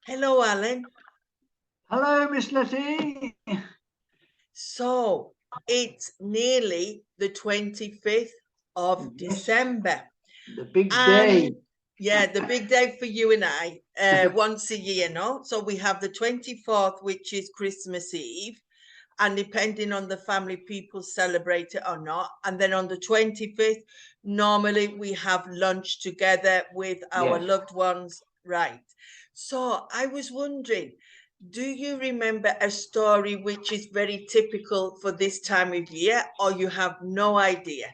Hello, Alan. Hello, Miss Letty. So it's nearly the 25th of Yes, December. the big day. And yeah, the big day for you and I, once a year, no? So we have the 24th, which is Christmas Eve. And depending on the family, people celebrate it or not. And then on the 25th, normally we have lunch together with our Yes. loved ones. Right. So I was wondering, do you remember a story which is very typical for this time of year, or you have no idea?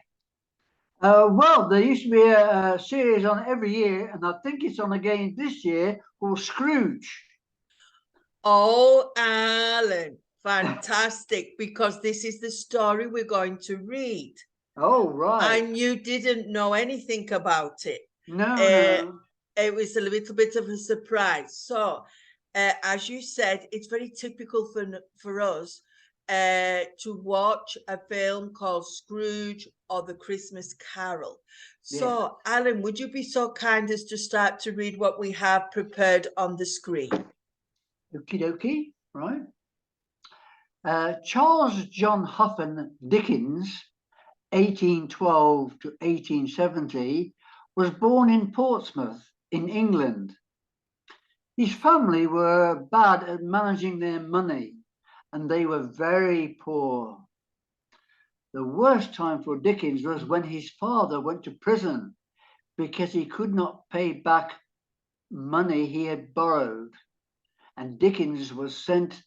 Well, there used to be a series on every year, and I think it's on again this year called Scrooge. Oh, Alan, fantastic, because this is the story we're going to read. Oh, right. And you didn't know anything about it. No, Uh, no. it was a little bit of a surprise. So, as you said, it's very typical for us to watch a film called Scrooge or The Christmas Carol. Yes. So, Alan, would you be so kind as to start to read what we have prepared on the screen? Okie dokie. Right. Charles John Huffam Dickens, 1812 to 1870, was born in Portsmouth in England. His family were bad at managing their money, and they were very poor. The worst time for Dickens was when his father went to prison because he could not pay back money he had borrowed, and Dickens was sent,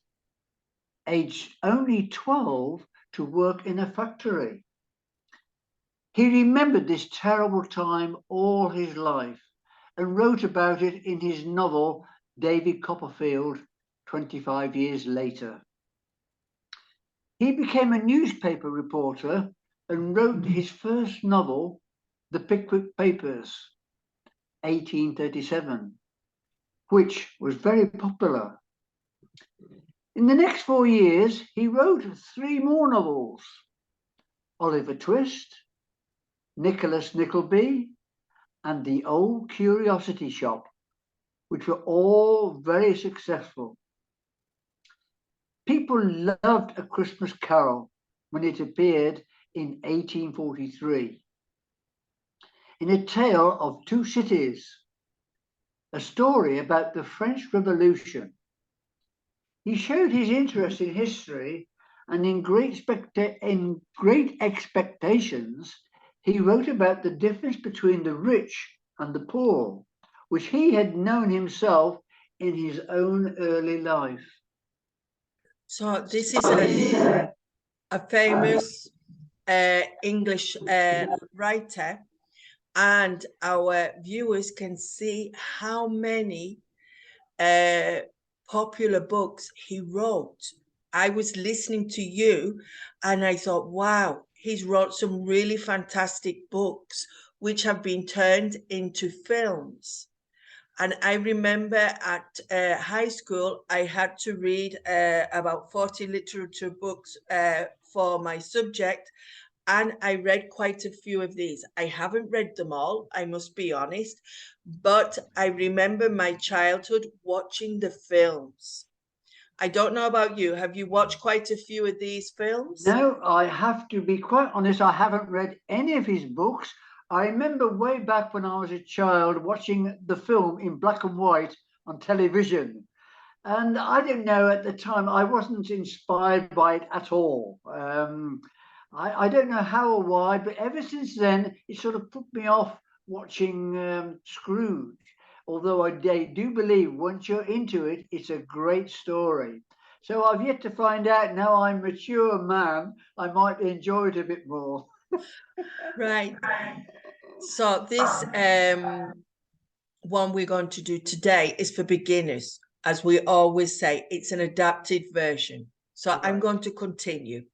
aged only 12, to work in a factory. He remembered this terrible time all his life and wrote about it in his novel David Copperfield 25 years later. He became a newspaper reporter and wrote his first novel, The Pickwick Papers, 1837, which was very popular. In the next 4 years, he wrote three more novels, Oliver Twist, Nicholas Nickleby, and The Old Curiosity Shop, which were all very successful. People loved A Christmas Carol when it appeared in 1843. In A Tale of Two Cities, a story about the French Revolution. He showed his interest in history, and in great expectations, he wrote about the difference between the rich and the poor, which he had known himself in his own early life. So, this is a famous English writer, and our viewers can see how many uh, popular books he wrote. I was listening to you and I thought, wow, he's wrote some really fantastic books which have been turned into films. And I remember at high school, I had to read about 40 literature books for my subject, and I read quite a few of these. I haven't read them all, I must be honest, but I remember my childhood watching the films. I don't know about you. Have you watched quite a few of these films? No, I have to be quite honest, I haven't read any of his books. I remember way back when I was a child watching the film in black and white on television. And I don't know, at the time, I wasn't inspired by it at all. I don't know how or why, but ever since then, it sort of put me off watching Scrooge. Although I do believe once you're into it, it's a great story. So I've yet to find out. Now I'm a mature man, I might enjoy it a bit more. Right. So this one we're going to do today is for beginners. As we always say, it's an adapted version. So I'm Right, going to continue.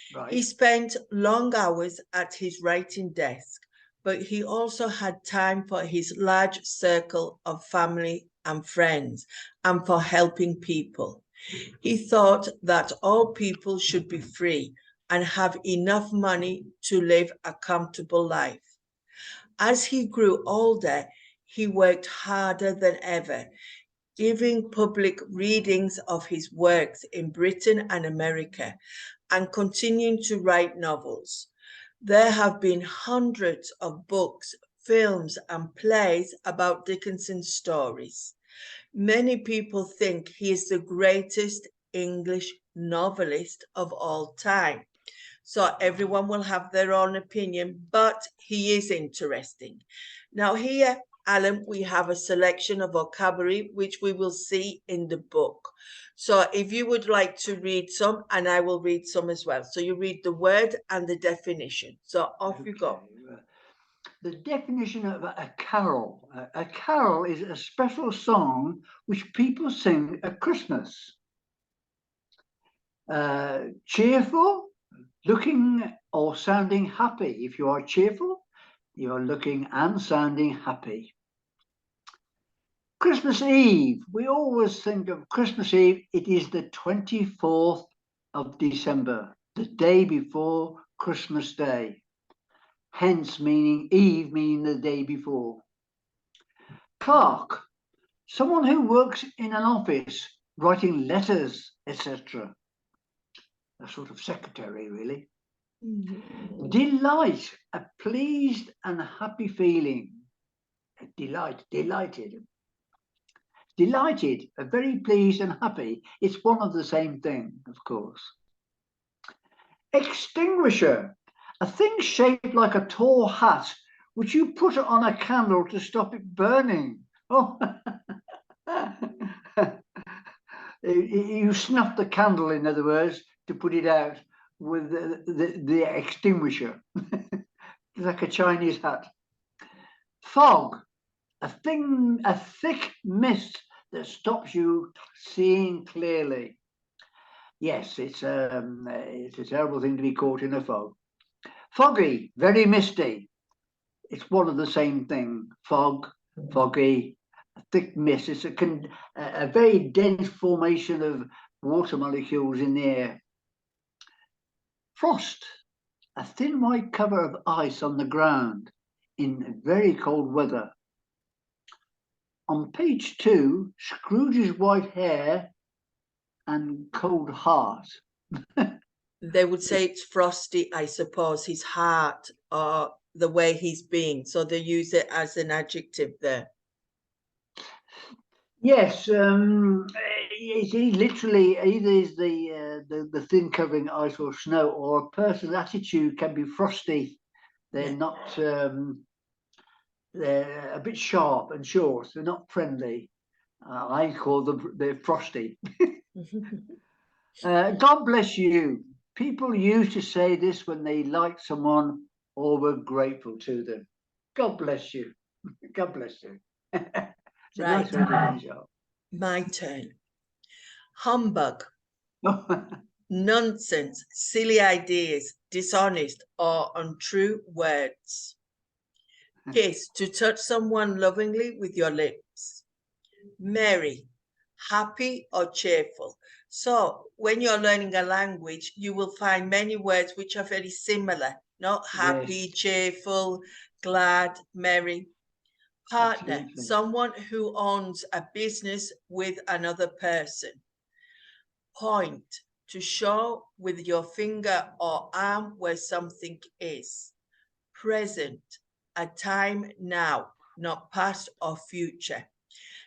He right. spent long hours at his writing desk, but he also had time for his large circle of family and friends and for helping people. He thought that all people should be free and have enough money to live a comfortable life. As he grew older, he worked harder than ever. giving public readings of his works in Britain and America, and continuing to write novels. There have been hundreds of books, films, and plays about Dickens's stories. Many people think he is the greatest English novelist of all time. So everyone will have their own opinion, but he is interesting. Now, here, Alan, we have a selection of vocabulary which we will see in the book. So if you would like to read some, and I will read some as well. So you read the word and the definition. So off you go. The definition of a carol. A carol is a special song which people sing at Christmas. Cheerful, looking or sounding happy. If you are cheerful, you are looking and sounding happy. Christmas Eve. We always think of Christmas Eve. It is the 24th of December, the day before Christmas Day. Hence meaning Eve, meaning the day before. Clerk, someone who works in an office, writing letters, etc. A sort of secretary, really. Mm-hmm. Delight, a pleased and happy feeling. Delighted. Delighted, a very pleased and happy. It's one of the same thing, of course. Extinguisher, a thing shaped like a tall hat, which you put on a candle to stop it burning. Oh, you snuff the candle, in other words, to put it out with the extinguisher. Like a Chinese hat. Fog, a thick mist that stops you seeing clearly. Yes, it's a terrible thing to be caught in a fog. Foggy, very misty. It's one of the same thing. Fog, foggy, a thick mist. It's a very dense formation of water molecules in the air. Frost, a thin white cover of ice on the ground in very cold weather. On page 2, Scrooge's white hair and cold heart. They would say it's frosty, I suppose, his heart or the way he's being. So they use it as an adjective there. Yes, he literally either is the thin covering ice or snow, or a person's attitude can be frosty. They're not. They're a bit sharp and short. They're not friendly. I call them, they're frosty. God bless you. People used to say this when they liked someone or were grateful to them. God bless you. God bless you. Right. My turn. Humbug. Nonsense, silly ideas, dishonest or untrue words. Kiss, to touch someone lovingly with your lips. Merry, happy or cheerful. So when you're learning a language, you will find many words which are very similar. Not happy, yes. Cheerful, glad, merry. Partner, absolutely. Someone who owns a business with another person. Point, to show with your finger or arm where something is. Present, a time now, not past or future.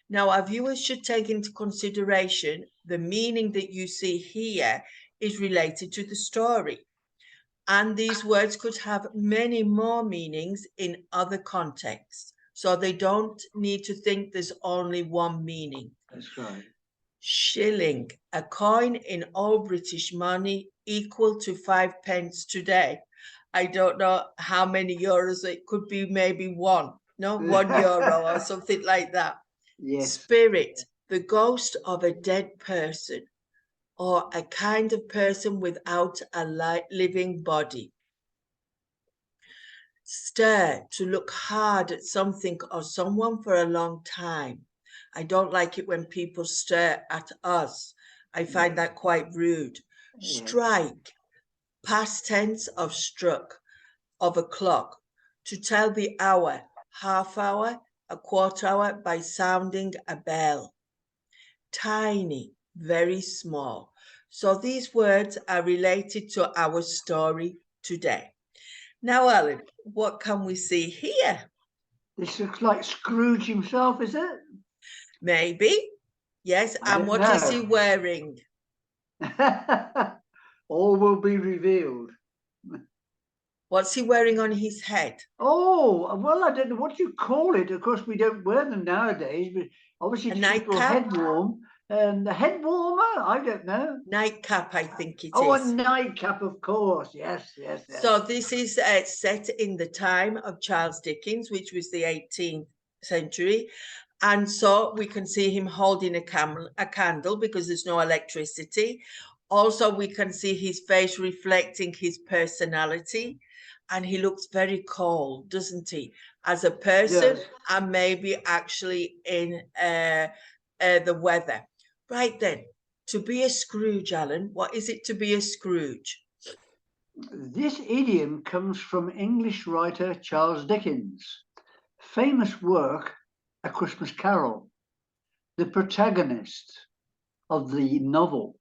Now, our viewers should take into consideration the meaning that you see here is related to the story. And these words could have many more meanings in other contexts. So they don't need to think there's only one meaning. That's right. Shilling, a coin in old British money equal to 5 pence today. I don't know how many euros, it could be maybe €1 or something like that. Yes. Spirit, the ghost of a dead person or a kind of person without a living body. Stare, to look hard at something or someone for a long time. I don't like it when people stare at us. I find that quite rude. Strike, past tense of struck, of a clock, to tell the hour, half hour, a quarter hour by sounding a bell. tiny, very small. So these words are related to our story today. Now, Alan, what can we see here? This looks like Scrooge himself, is it? Maybe. Yes, I and don't what is he know. wearing? All will be revealed. What's he wearing on his head? Oh, well, I don't know what you call it. Of course, we don't wear them nowadays, but obviously A to keep your nightcap? head warm. And the head warmer? I don't know. Nightcap, I think it Oh, a is. nightcap, of course. Yes, yes, yes. So this is set in the time of Charles Dickens, which was the 18th century. And so we can see him holding a candle because there's no electricity. Also, we can see his face reflecting his personality. And he looks very cold, doesn't he? As a person, Yes. and maybe actually in the weather. Right then, to be a Scrooge, Alan, what is it to be a Scrooge? This idiom comes from English writer Charles Dickens' famous work, A Christmas Carol. The protagonist of the novel,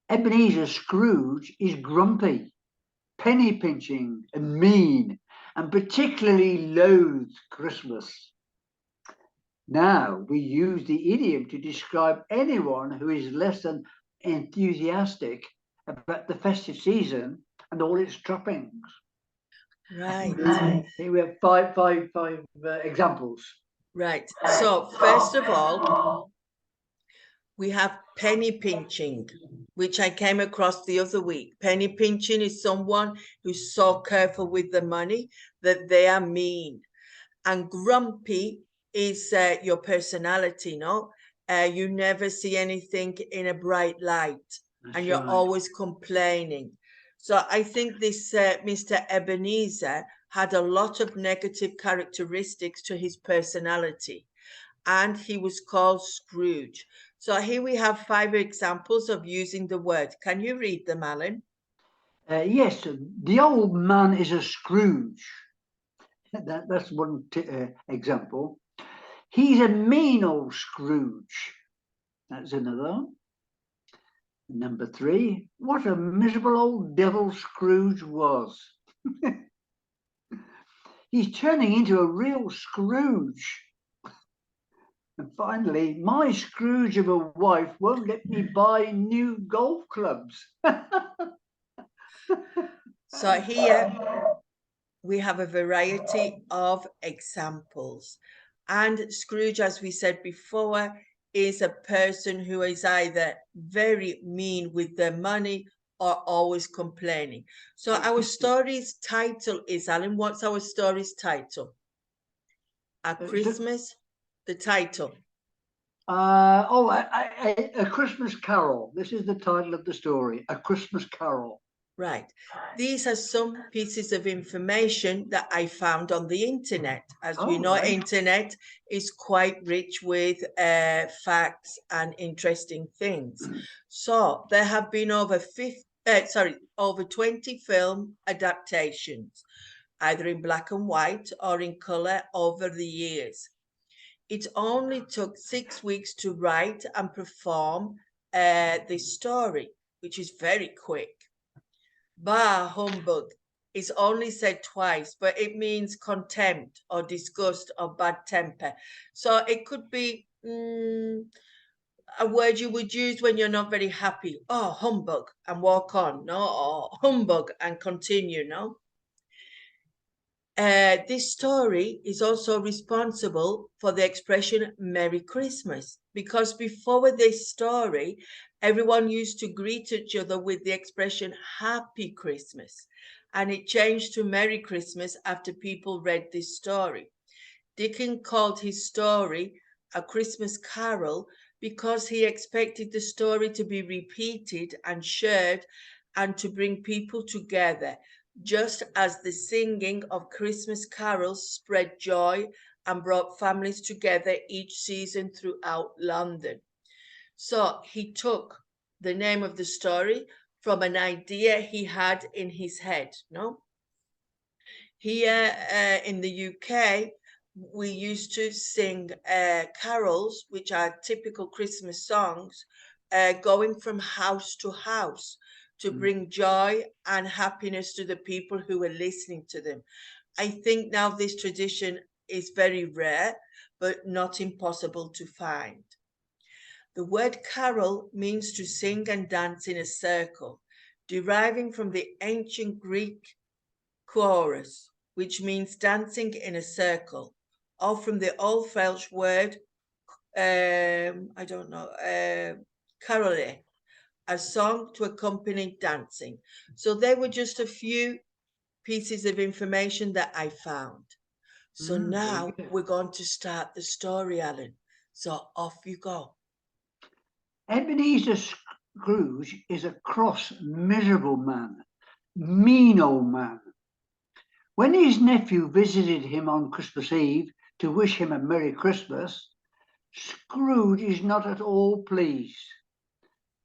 Ebenezer Scrooge, is grumpy, penny pinching, and mean, and particularly loathes Christmas. Now we use the idiom to describe anyone who is less than enthusiastic about the festive season and all its trappings. Right. Here we have five examples. Right. So first of all, we have penny pinching, which I came across the other week. Penny pinching is someone who's so careful with the money that they are mean. And grumpy is your personality, no? You never see anything in a bright light, That's and you're right. always complaining. So I think this Mr. Ebenezer had a lot of negative characteristics to his personality, and he was called Scrooge. So here we have 5 examples of using the word. Can you read them, Alan? Yes, the old man is a Scrooge. That's one example. He's a mean old Scrooge. That's another. Number 3, what a miserable old devil Scrooge was. He's turning into a real Scrooge. And finally, my Scrooge of a wife won't let me buy new golf clubs. So here we have a variety of examples. And Scrooge, as we said before, is a person who is either very mean with their money or always complaining. So our story's title is, Alan, what's our story's title? At Christmas, the title. A Christmas Carol. This is the title of the story, A Christmas Carol. Right. These are some pieces of information that I found on the internet. As we know, Right. internet is quite rich with facts and interesting things. So there have been over 20 film adaptations, either in black and white or in color over the years. It only took 6 weeks to write and perform this story, which is very quick. Bah, humbug is only said twice, but it means contempt or disgust or bad temper. So it could be a word you would use when you're not very happy. Oh, humbug, and walk on, no? Or humbug and continue, no? This story is also responsible for the expression Merry Christmas, because before this story, everyone used to greet each other with the expression Happy Christmas, and it changed to Merry Christmas after people read this story. Dickens called his story A Christmas Carol because he expected the story to be repeated and shared and to bring people together, just as the singing of Christmas carols spread joy and brought families together each season throughout London. So he took the name of the story from an idea he had in his head, no? Here in the UK, we used to sing carols, which are typical Christmas songs, going from house to house to bring joy and happiness to the people who were listening to them. I think now this tradition is very rare, but not impossible to find. The word carol means to sing and dance in a circle, deriving from the ancient Greek chorus, which means dancing in a circle, or from the Old Welsh word, I don't know, carole, a song to accompany dancing. So they were just a few pieces of information that I found. So now we're going to start the story, Alan. So off you go. Ebenezer Scrooge is a cross, miserable man, mean old man. When his nephew visited him on Christmas Eve to wish him a Merry Christmas, Scrooge is not at all pleased.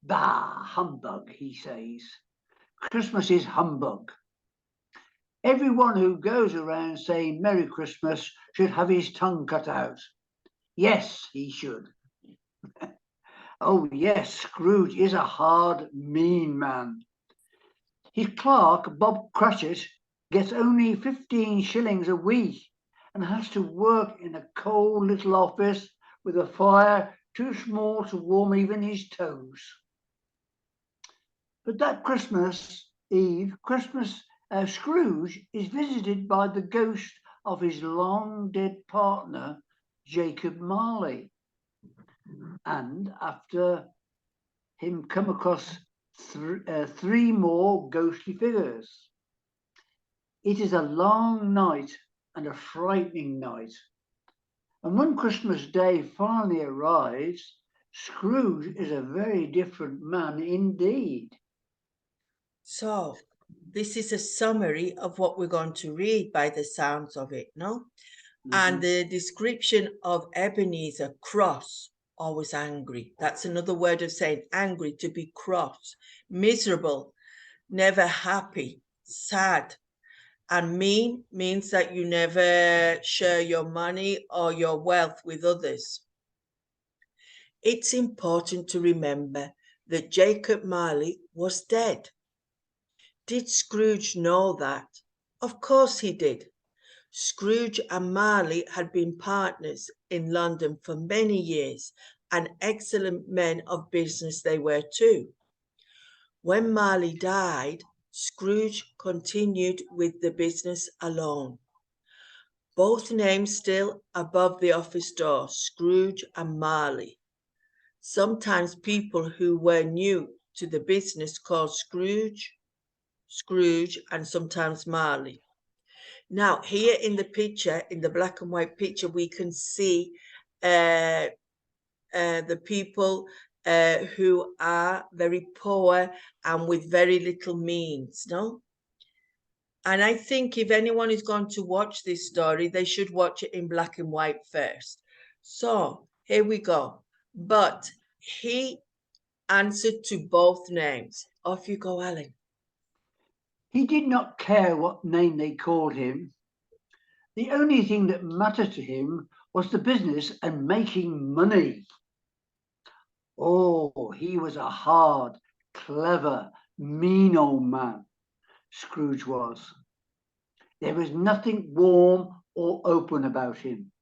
Bah, humbug, he says. Christmas is humbug. Everyone who goes around saying Merry Christmas should have his tongue cut out. Yes, he should. Oh, yes, Scrooge is a hard, mean man. His clerk, Bob Cratchit, gets only 15 shillings a week and has to work in a cold little office with a fire too small to warm even his toes. But that Christmas Eve, Scrooge is visited by the ghost of his long dead partner, Jacob Marley. And after him come across three more ghostly figures. It is a long night and a frightening night. And when Christmas Day finally arrives, Scrooge is a very different man indeed. So this is a summary of what we're going to read by the sounds of it, no? And the description of Ebenezer, cross, always angry. That's another word of saying angry, to be cross, miserable, never happy, sad. And mean means that you never share your money or your wealth with others. It's important to remember that Jacob Marley was dead. Did Scrooge know that? Of course he did. Scrooge and Marley had been partners in London for many years, and excellent men of business they were too. When Marley died, Scrooge continued with the business alone. Both names still above the office door, Scrooge and Marley. Sometimes people who were new to the business called Scrooge, and sometimes Marley. Now, here in the picture, in the black and white picture, we can see the people who are very poor and with very little means, no? And I think if anyone is going to watch this story, they should watch it in black and white first. So here we go. But he answered to both names. Off you go, Alan. He did not care what name they called him. The only thing that mattered to him was the business and making money. Oh, he was a hard, clever, mean old man, Scrooge was. There was nothing warm or open about him.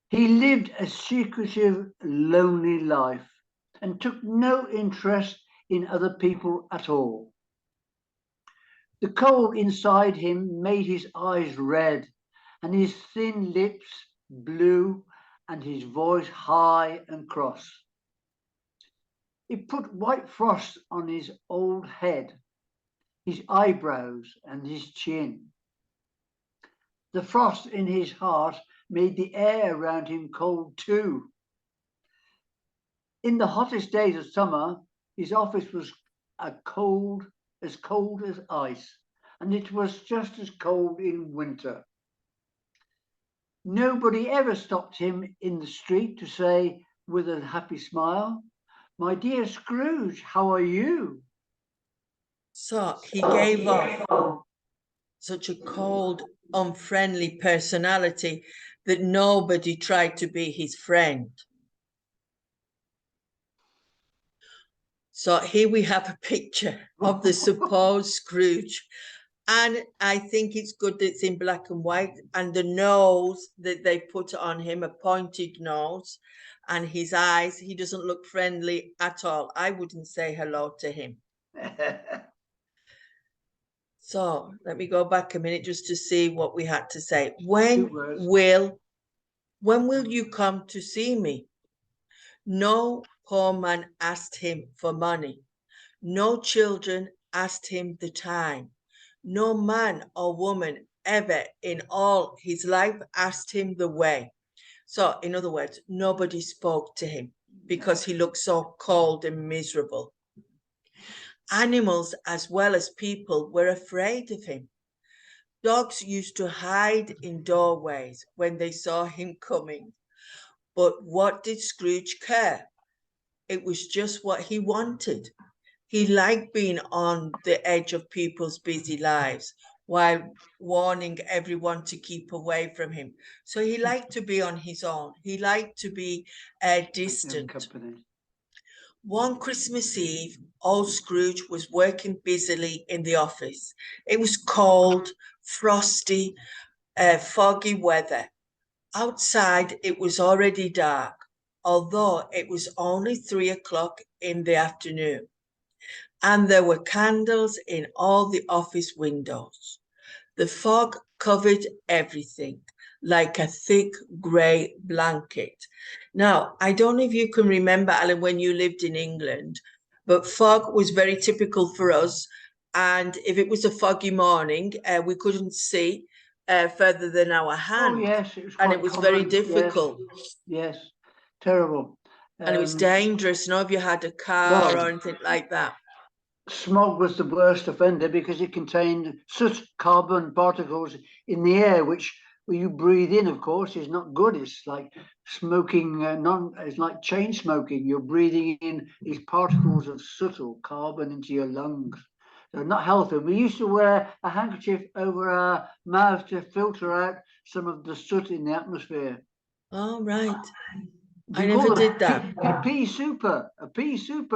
He lived a secretive, lonely life and took no interest in other people at all. The cold inside him made his eyes red and his thin lips blue and his voice high and cross. He put white frost on his old head, his eyebrows and his chin. The frost in his heart made the air around him cold too. In the hottest days of summer, his office was as cold as ice, and it was just as cold in winter. Nobody ever stopped him in the street to say with a happy smile, "My dear Scrooge, how are you?" So he gave off such a cold, unfriendly personality that nobody tried to be his friend. So here we have a picture of the supposed Scrooge. And I think it's good that it's in black and white, and the nose that they put on him, a pointed nose, and his eyes, he doesn't look friendly at all. I wouldn't say hello to him. So let me go back a minute just to see what we had to say. When will you come to see me? No poor man asked him for money. No children asked him the time. No man or woman ever in all his life asked him the way. So, in other words, nobody spoke to him because he looked so cold and miserable. Animals as well as people were afraid of him. Dogs used to hide in doorways when they saw him coming. But what did Scrooge care? It was just what he wanted. He liked being on the edge of people's busy lives while warning everyone to keep away from him. So he liked to be on his own. He liked to be distant. One Christmas Eve, old Scrooge was working busily in the office. It was cold, frosty, foggy weather. Outside, it was already dark, although it was only 3 o'clock in the afternoon. And there were candles in all the office windows. The fog covered everything like a thick grey blanket. Now, I don't know if you can remember, Alan, when you lived in England, but fog was very typical for us. And if it was a foggy morning, we couldn't see further than our hand. Oh, yes, it was and it was common. very difficult. Yes, terrible. And it was dangerous, if you had a car or anything like that. Smog was the worst offender because it contained soot, carbon particles in the air, which when you breathe in, of course, is not good. It's like smoking, it's like chain smoking. You're breathing in these particles of soot or carbon into your lungs. So not healthy. We used to wear a handkerchief over our mouth to filter out some of the soot in the atmosphere. Oh, right. I never did that. A pea souper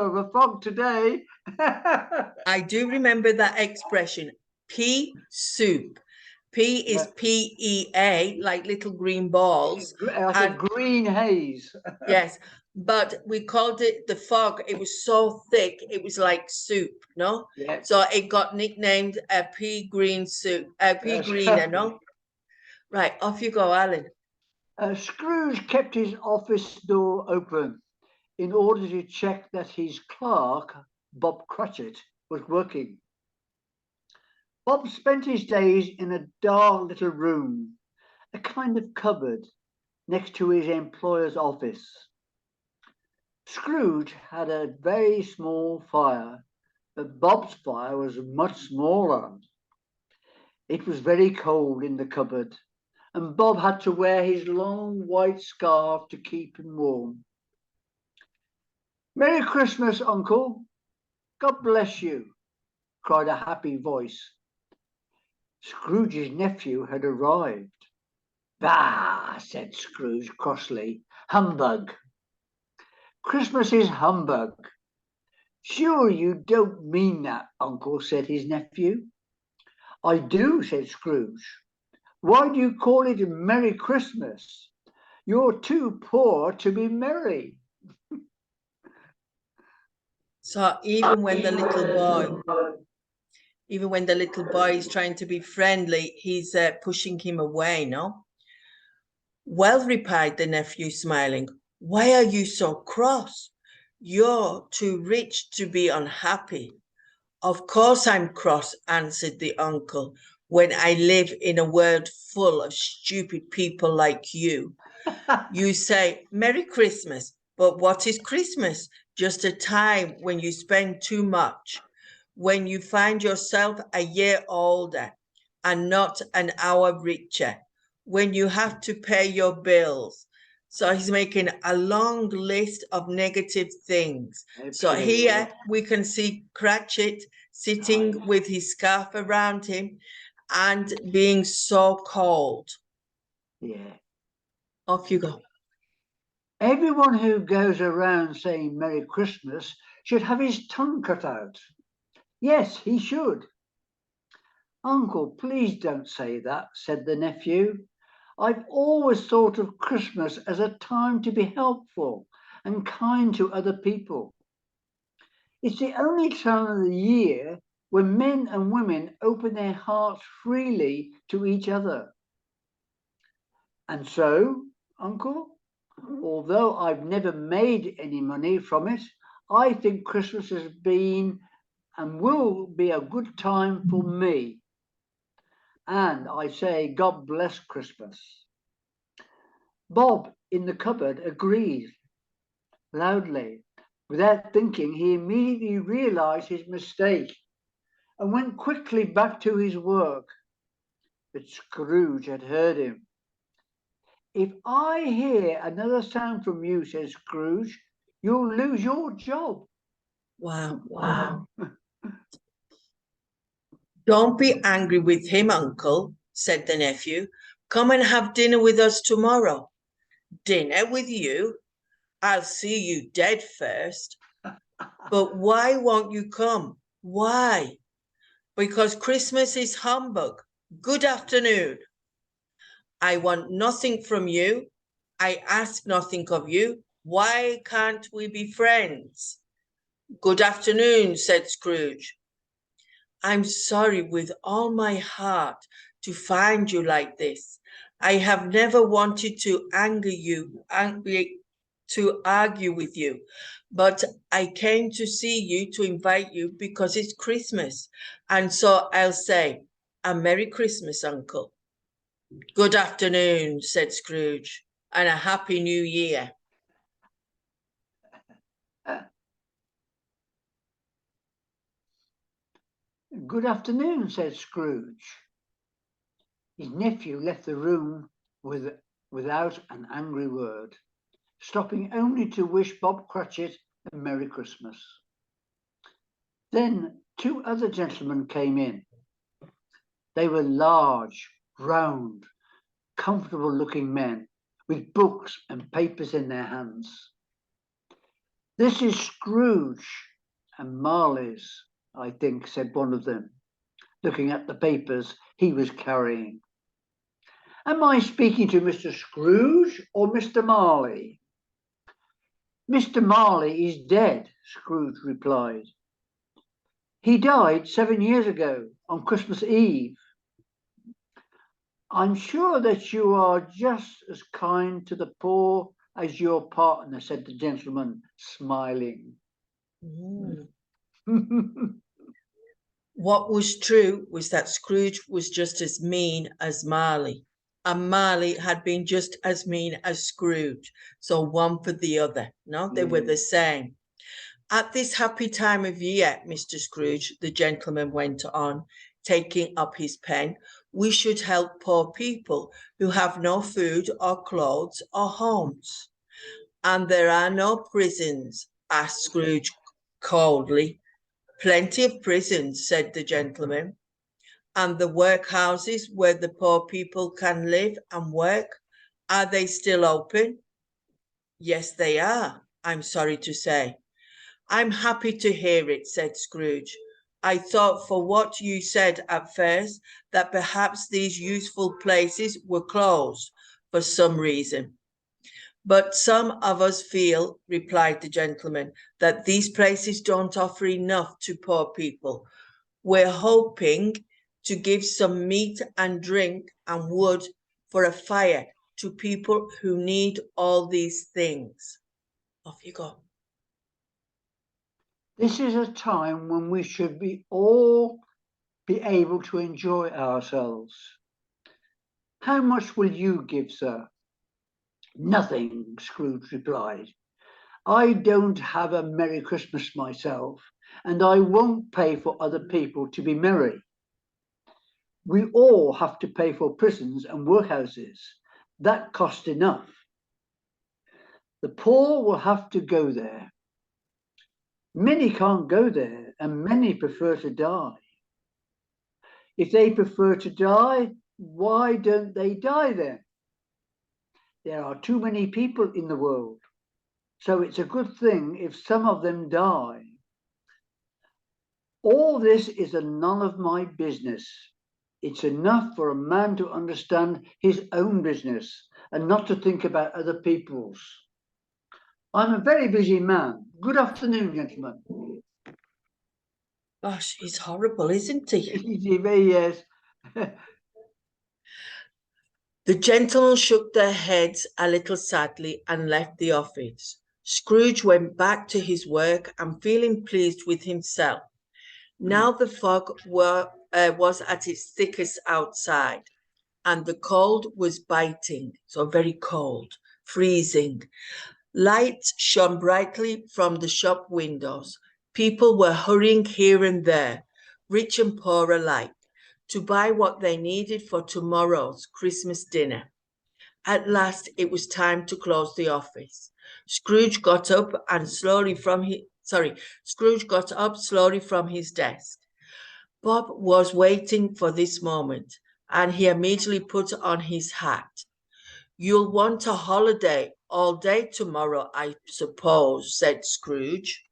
of a fog today. I do remember that expression, pea soup. Pea is PEA, like little green balls. Like a green haze. Yes, but we called it the fog. It was so thick, it was like soup, no? Yeah. So it got nicknamed a pea green soup, a pea greener, no? Right, off you go, Alan. Scrooge kept his office door open in order to check that his clerk, Bob Cratchit, was working. Bob spent his days in a dark little room, a kind of cupboard next to his employer's office. Scrooge had a very small fire, but Bob's fire was much smaller. It was very cold in the cupboard, and Bob had to wear his long white scarf to keep him warm. "Merry Christmas, Uncle. God bless you," cried a happy voice. Scrooge's nephew had arrived. "Bah!" said Scrooge crossly. "Humbug. Christmas is humbug." "Sure you don't mean that, Uncle," said his nephew. "I do," said Scrooge. "Why do you call it Merry Christmas? You're too poor to be merry." So even when the little boy is trying to be friendly, he's pushing him away, no? "Well," replied the nephew, smiling, "why are you so cross? You're too rich to be unhappy." "Of course I'm cross," answered the uncle, "when I live in a world full of stupid people like you. You say, 'Merry Christmas,' but what is Christmas? Just a time when you spend too much, when you find yourself a year older and not an hour richer, when you have to pay your bills." So he's making a long list of negative things. So here we can see Cratchit sitting with his scarf around him, and being so cold. Yeah. Off you go. Everyone who goes around saying Merry Christmas should have his tongue cut out. Yes, he should. Uncle, please don't say that, said the nephew. I've always thought of Christmas as a time to be helpful and kind to other people. It's the only time of the year when men and women open their hearts freely to each other. And so, Uncle, although I've never made any money from it, I think Christmas has been and will be a good time for me. And I say, God bless Christmas. Bob in the cupboard agreed loudly. Without thinking, he immediately realized his mistake and went quickly back to his work. But Scrooge had heard him. If I hear another sound from you, said Scrooge, you'll lose your job. Wow. Wow. Don't be angry with him, Uncle, said the nephew. Come and have dinner with us tomorrow. Dinner with you? I'll see you dead first. But why won't you come? Why? Because Christmas is humbug. Good afternoon. I want nothing from you. I ask nothing of you. Why can't we be friends? Good afternoon, said Scrooge. I'm sorry with all my heart to find you like this. I have never wanted to argue with you, but I came to see you to invite you because it's Christmas. And so I'll say, a Merry Christmas, Uncle. Good afternoon, said Scrooge, and a Happy New Year. Good afternoon, said Scrooge. His nephew left the room without an angry word, stopping only to wish Bob Cratchit a Merry Christmas. Then 2 other gentlemen came in. They were large, round, comfortable-looking men with books and papers in their hands. This is Scrooge and Marley's, I think, said one of them, looking at the papers he was carrying. Am I speaking to Mr. Scrooge or Mr. Marley? Mr. Marley is dead, Scrooge replied. He died 7 years ago on Christmas Eve. I'm sure that you are just as kind to the poor as your partner, said the gentleman, smiling. What was true was that Scrooge was just as mean as Marley, and Marley had been just as mean as Scrooge. So one for the other. No, they were the same. At this happy time of year, Mr. Scrooge, the gentleman went on, taking up his pen, we should help poor people who have no food or clothes or homes. And there are no prisons, asked Scrooge coldly. Plenty of prisons, said the gentleman. And the workhouses where the poor people can live and work, are they still open? Yes, they are, I'm sorry to say. I'm happy to hear it, said Scrooge. I thought for what you said at first that perhaps these useful places were closed for some reason. But some of us feel, replied the gentleman, that these places don't offer enough to poor people. We're hoping to give some meat and drink and wood for a fire to people who need all these things. Off you go. This is a time when we should all be able to enjoy ourselves. How much will you give, sir? Nothing, Scrooge replied. I don't have a Merry Christmas myself, and I won't pay for other people to be merry. We all have to pay for prisons and workhouses. That costs enough. The poor will have to go there. Many can't go there, and many prefer to die. If they prefer to die, why don't they die then? There are too many people in the world, so it's a good thing if some of them die. All this is none of my business. It's enough for a man to understand his own business and not to think about other people's. I'm a very busy man. Good afternoon, gentlemen. Gosh, he's horrible, isn't he? Yes. The gentlemen shook their heads a little sadly and left the office. Scrooge went back to his work and feeling pleased with himself. Now the fog was at its thickest outside, and the cold was biting, so very cold, freezing. Lights shone brightly from the shop windows. People were hurrying here and there, rich and poor alike, to buy what they needed for tomorrow's Christmas dinner. At last it was time to close the office. Scrooge got up slowly from his desk. Bob was waiting for this moment, and he immediately put on his hat. "You'll want a holiday all day tomorrow, I suppose," said Scrooge.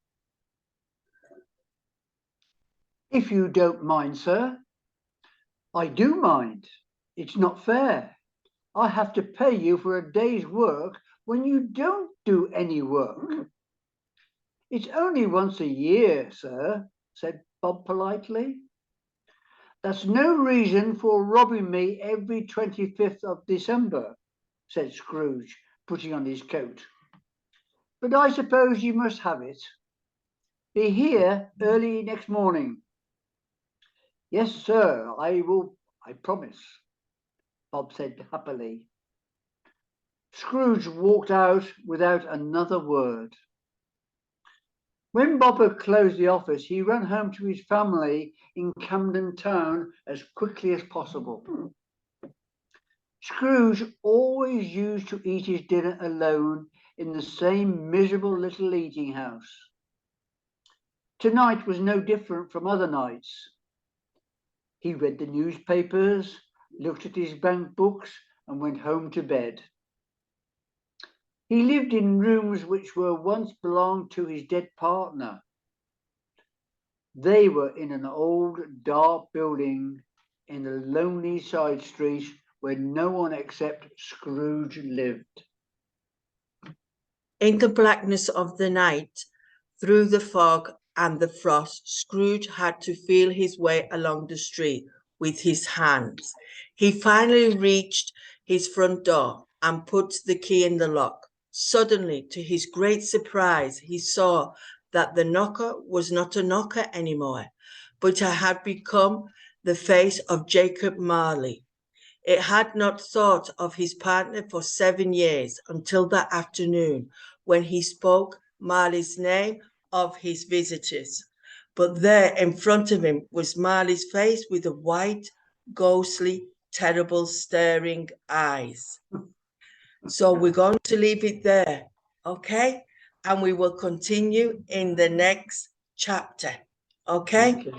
If you don't mind, sir. I do mind. It's not fair. I have to pay you for a day's work when you don't do any work. It's only once a year, sir, said Bob politely. That's no reason for robbing me every 25th of December, said Scrooge, putting on his coat. But I suppose you must have it. Be here early next morning. Yes, sir, I will, I promise, Bob said happily. Scrooge walked out without another word. When Bob had closed the office, he ran home to his family in Camden Town as quickly as possible. Scrooge always used to eat his dinner alone in the same miserable little eating house. Tonight was no different from other nights. He read the newspapers, looked at his bank books, and went home to bed. He lived in rooms which were once belonged to his dead partner. They were in an old, dark building in a lonely side street where no one except Scrooge lived. In the blackness of the night, through the fog and the frost, Scrooge had to feel his way along the street with his hands. He finally reached his front door and put the key in the lock. Suddenly, to his great surprise, he saw that the knocker was not a knocker anymore, but it had become the face of Jacob Marley. It had not thought of his partner for 7 years until that afternoon when he spoke Marley's name of his visitors. But there in front of him was Marley's face with the white, ghostly, terrible, staring eyes. So we're going to leave it there, okay? And we will continue in the next chapter, okay?